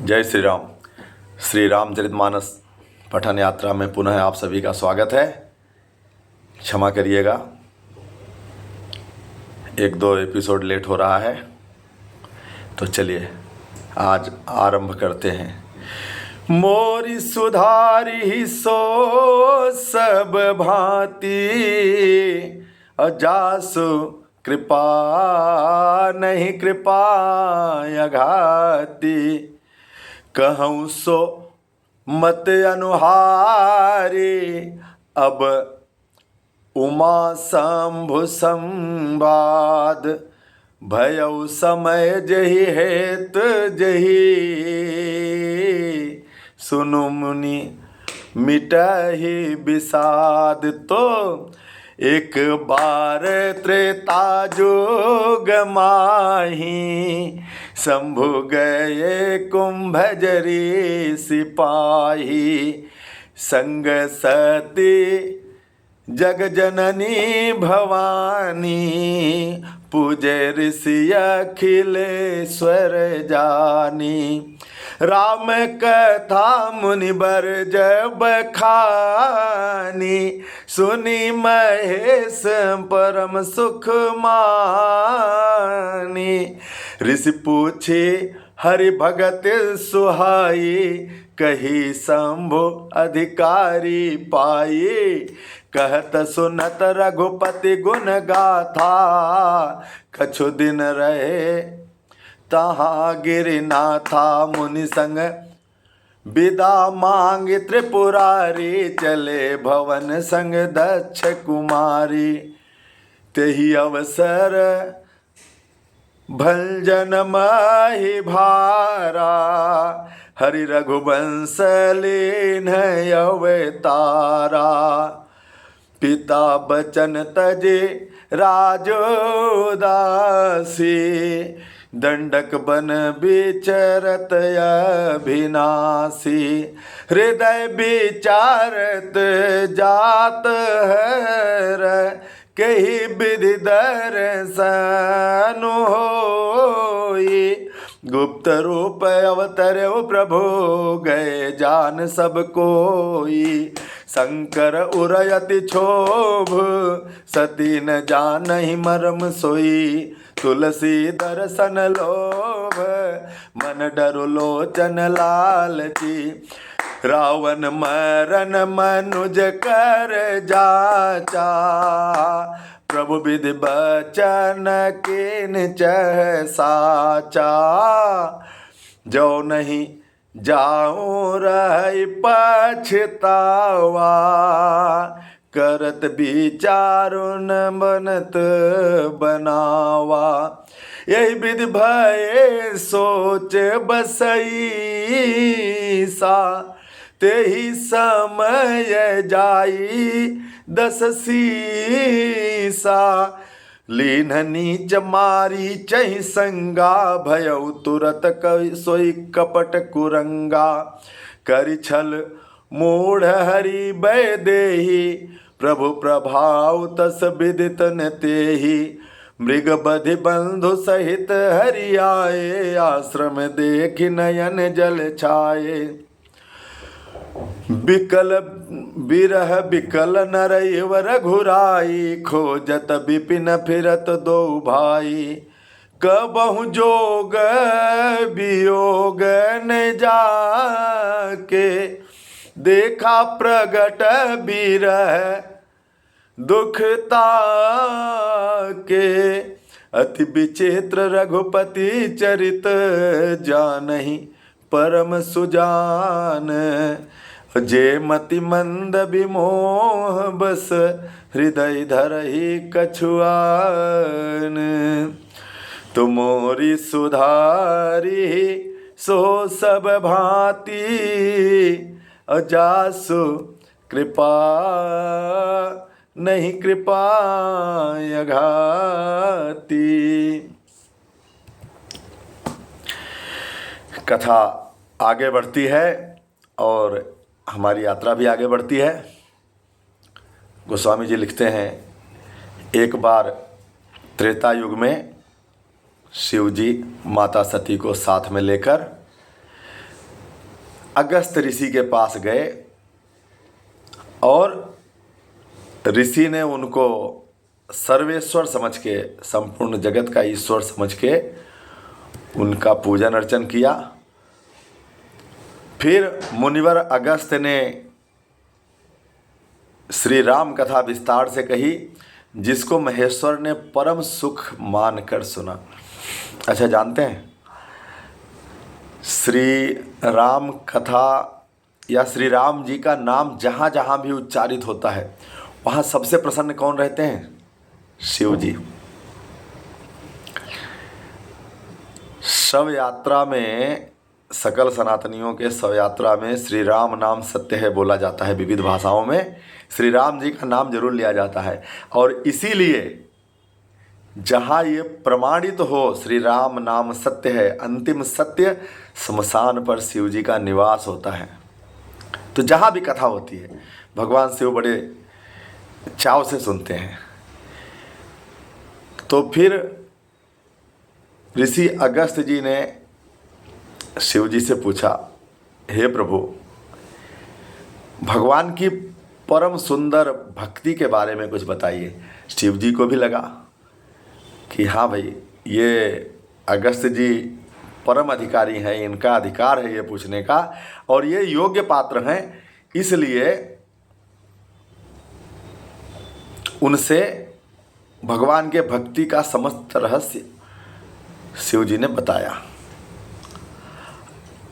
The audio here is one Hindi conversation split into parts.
जय श्री राम। श्री रामचरितमानस पठन यात्रा में पुनः आप सभी का स्वागत है। क्षमा करिएगा, एक दो एपिसोड लेट हो रहा है, तो चलिए आज आरंभ करते हैं। मोरी सुधारी सो सब भांति, अजासु कृपा नहीं कृपा अघाती। कहूँ सो मत अनुहारी, अब उमा शंभु संवाद। भयउ समय जहि हेत जहि, सुनु मुनि मिटहि विषाद। तो एक बार त्रेता जुग माही, शंभु गए कुंभजरी सिपाही। संग सती जग जननी भवानी, पूजे ऋषि अखिलेश्वर जानी। राम कथा मुनि बर जब खानी, सुनी महेश परम सुख मानी। ऋषि पूछे हरि भगत सुहाई, कही शंभु अधिकारी पाई। कहत सुनत रघुपति गुण गाथा, कछु दिन रहे तहाँ गिरनाथा। मुनि संग विदा मांग त्रिपुरारी, चले भवन संग दक्ष कुमारी। तेहि अवसर भंजन माहि भारा, हरि रघुवंश लीन अवतारा। पिता बचन तजे राजोदासी, दंडक बन विचरत अभिनाशी। हृदय विचारत जात हर, कही विधि दर्शन होई। गुप्त रूप अवतर्यो प्रभु, गए जान सब कोई। शंकर उरयति क्षोभ, सती न जानहि मर्म सोई। तुलसी दर्शन लोभ, मन डरु लोचन लालची। रावण मरन मनुज कर जाचा, प्रभु विधि बचन किन चह साचा। जो नहीं जाऊं रही पछतावा, करत विचारुन बनत बनावा। यही विधि भय सोच बसई सा, तेहि समय जाई दस सीसा। लीन नीच मारी चहि संगा, भयउ तुरत सोई कपट कुरंगा। करि छल मूढ़ हरि भय देहि, प्रभु प्रभाव तस विदित न तेहि। मृग बधि बंधु सहित हरि आए, आश्रम देखि नयन जल छाए। बिकल बिरह बिकल नरैव रघुराई, खोजत विपिन फिरत दो भाई। कबहु जोग वियोग न जाके, देखा प्रगट बिरह दुखता के। अति विचित्र रघुपति चरित, जानहि परम सुजान। जे मति मंद विमोह बस, हृदय धरहि कछुआन। तुमोरी सुधारी सो सब भांति, अजासु कृपा नहीं कृपा अघाती। कथा आगे बढ़ती है और हमारी यात्रा भी आगे बढ़ती है। गोस्वामी जी लिखते हैं, एक बार त्रेता युग में शिव जी माता सती को साथ में लेकर अगस्त ऋषि के पास गए और ऋषि ने उनको सर्वेश्वर समझ के, संपूर्ण जगत का ईश्वर समझ के उनका पूजन अर्चन किया। फिर मुनिवर अगस्त ने श्री राम कथा विस्तार से कही, जिसको महेश्वर ने परम सुख मानकर सुना। अच्छा, जानते हैं श्री राम कथा या श्री राम जी का नाम जहाँ जहाँ भी उच्चारित होता है वहाँ सबसे प्रसन्न कौन रहते हैं? शिव जी। शव यात्रा में, सकल सनातनियों के शव यात्रा में श्री राम नाम सत्य है बोला जाता है। विविध भाषाओं में श्री राम जी का नाम जरूर लिया जाता है और इसीलिए जहाँ ये प्रमाणित हो श्री राम नाम सत्य है, अंतिम सत्य, स्मशान पर शिव जी का निवास होता है। तो जहाँ भी कथा होती है भगवान शिव बड़े चाव से सुनते हैं। तो फिर ऋषि अगस्त जी ने शिव जी से पूछा, हे प्रभु, भगवान की परम सुंदर भक्ति के बारे में कुछ बताइए। शिव जी को भी लगा कि हाँ भाई, ये अगस्त जी परम अधिकारी हैं, इनका अधिकार है ये पूछने का और ये योग्य पात्र हैं, इसलिए उनसे भगवान के भक्ति का समस्त रहस्य शिव जी ने बताया।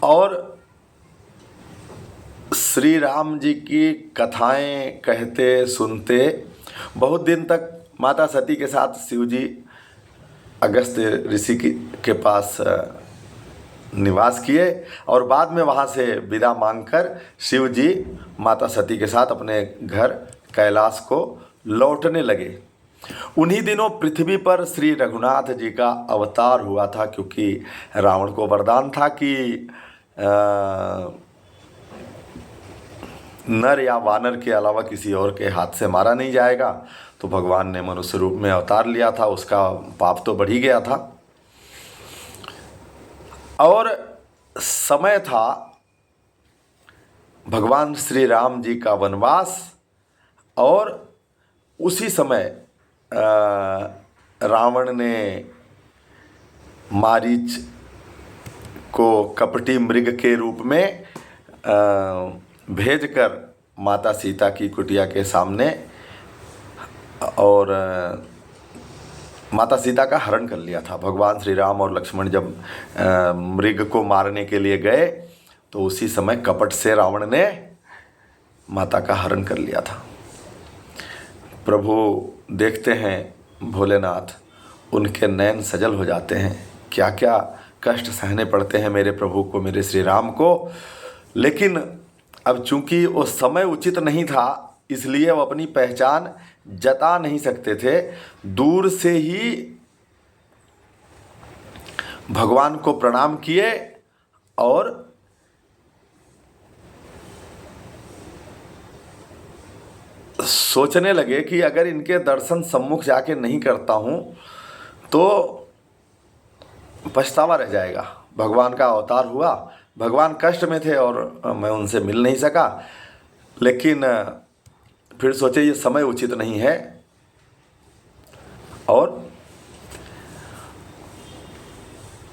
और श्री राम जी की कथाएं कहते सुनते बहुत दिन तक माता सती के साथ शिव जी अगस्त ऋषि के पास निवास किए और बाद में वहाँ से विदा मांगकर शिव जी माता सती के साथ अपने घर कैलाश को लौटने लगे। उन्हीं दिनों पृथ्वी पर श्री रघुनाथ जी का अवतार हुआ था, क्योंकि रावण को वरदान था कि नर या वानर के अलावा किसी और के हाथ से मारा नहीं जाएगा। तो भगवान ने मनुष्य रूप में अवतार लिया था, उसका पाप तो बढ़ ही गया था। और समय था भगवान श्री राम जी का वनवास और उसी समय रावण ने मारीच को कपटी मृग के रूप में भेजकर माता सीता की कुटिया के सामने और माता सीता का हरण कर लिया था। भगवान श्री राम और लक्ष्मण जब मृग को मारने के लिए गए तो उसी समय कपट से रावण ने माता का हरण कर लिया था। प्रभु देखते हैं भोलेनाथ, उनके नयन सजल हो जाते हैं। क्या क्या कष्ट सहने पड़ते हैं मेरे प्रभु को, मेरे श्री राम को। लेकिन अब चूंकि वो समय उचित नहीं था, इसलिए वो अपनी पहचान जता नहीं सकते थे। दूर से ही भगवान को प्रणाम किए और सोचने लगे कि अगर इनके दर्शन सम्मुख जाके नहीं करता हूँ तो पछतावा रह जाएगा। भगवान का अवतार हुआ, भगवान कष्ट में थे और मैं उनसे मिल नहीं सका। लेकिन फिर सोचे ये समय उचित नहीं है और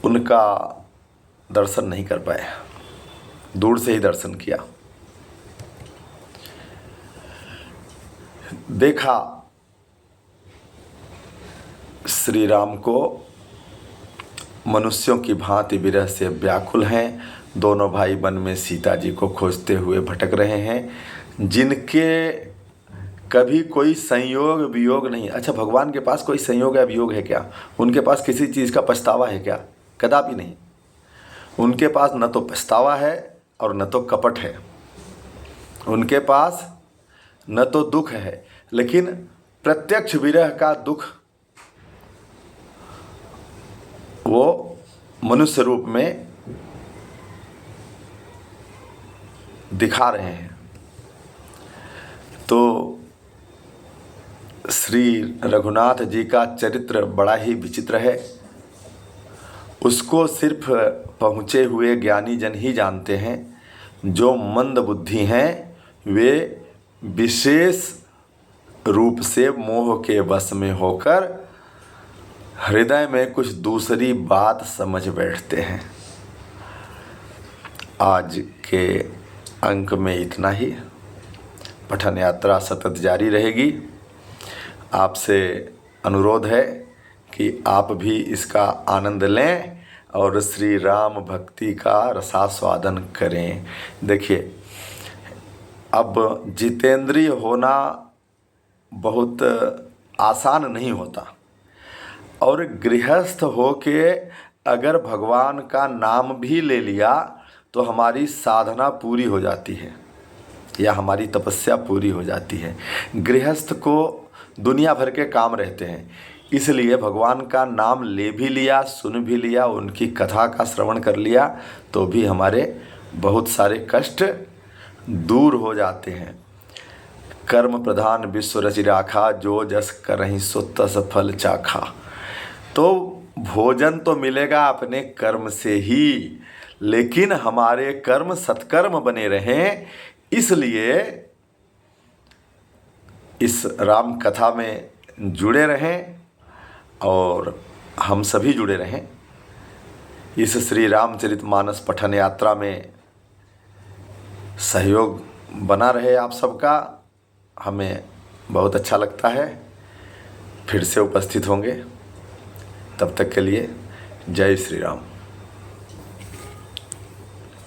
उनका दर्शन नहीं कर पाए, दूर से ही दर्शन किया। देखा श्री राम को मनुष्यों की भांति विरह से व्याकुल हैं। दोनों भाई वन में सीता जी को खोजते हुए भटक रहे हैं, जिनके कभी कोई संयोग वियोग नहीं। अच्छा, भगवान के पास कोई संयोग या वियोग है क्या? उनके पास किसी चीज़ का पछतावा है क्या? कदापि नहीं। उनके पास न तो पछतावा है और न तो कपट है। उनके पास न तो दुख है, लेकिन प्रत्यक्ष विरह का दुख वो मनुष्य रूप में दिखा रहे हैं। तो श्री रघुनाथ जी का चरित्र बड़ा ही विचित्र है। उसको सिर्फ पहुँचे हुए ज्ञानी जन ही जानते हैं। जो मंद बुद्धि हैं वे विशेष रूप से मोह के वश में होकर हृदय में कुछ दूसरी बात समझ बैठते हैं। आज के अंक में इतना ही। पठन यात्रा सतत जारी रहेगी। आपसे अनुरोध है कि आप भी इसका आनंद लें और श्री राम भक्ति का रसास्वादन करें। देखिए, अब जितेंद्रिय होना बहुत आसान नहीं होता, और गृहस्थ होके अगर भगवान का नाम भी ले लिया तो हमारी साधना पूरी हो जाती है या हमारी तपस्या पूरी हो जाती है। गृहस्थ को दुनिया भर के काम रहते हैं, इसलिए भगवान का नाम ले भी लिया, सुन भी लिया, उनकी कथा का श्रवण कर लिया तो भी हमारे बहुत सारे कष्ट दूर हो जाते हैं। कर्म प्रधान विश्व रचि राखा, जो जस करहि सो तस फल चाखा। तो भोजन तो मिलेगा अपने कर्म से ही, लेकिन हमारे कर्म सत्कर्म बने रहें, इसलिए इस राम कथा में जुड़े रहें और हम सभी जुड़े रहें। इस श्री रामचरितमानस पठन यात्रा में सहयोग बना रहे आप सबका, हमें बहुत अच्छा लगता है। फिर से उपस्थित होंगे, तब तक के लिए जय श्री राम।